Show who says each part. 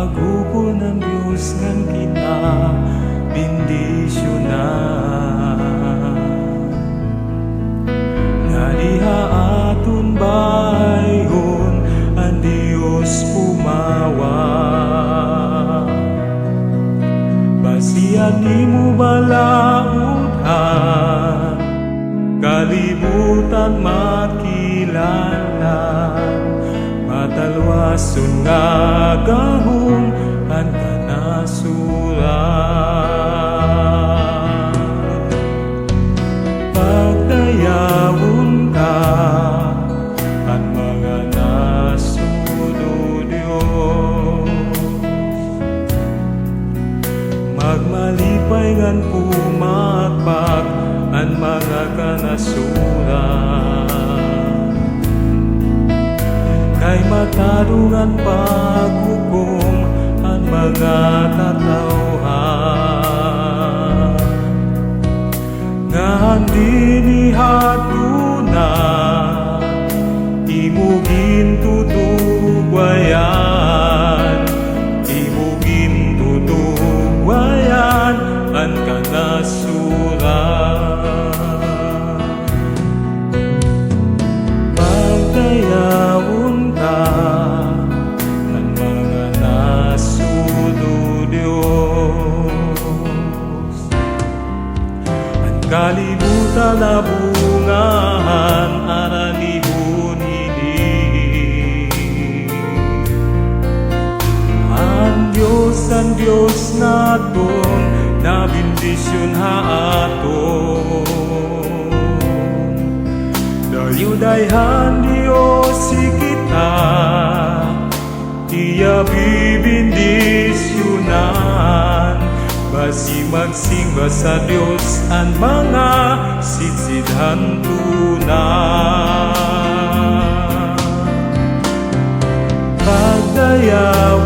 Speaker 1: Pag-upo ng Diyos ngan kita bendisyonan. Nga diha aton bayhon ang Diyos pumawa. Basihan nimo balaudhan, kalibutan makilalan, matalwason nga gahong ang kanasuran. Pagdayawon ka ang mga nasunod Diyos, magmalipay ngan pumakpak ang mga kanasuran. Kay matadungan paghukom ang mga katawhan, nga handi ni hatunan imugin tutugwayan, imugin tutugwayan ang kanasuran. Pagdayawon ka ang mga nasunod Diyos, ang kalibutan na bungahan aranihon ini. Ang Diyos naton na bendisyon haaton. Dayudayhan Diyos kita, Iya bibindisyonan. Basi magsimba sa Diyos ang mga sitsidhan tunan. Pagdayaw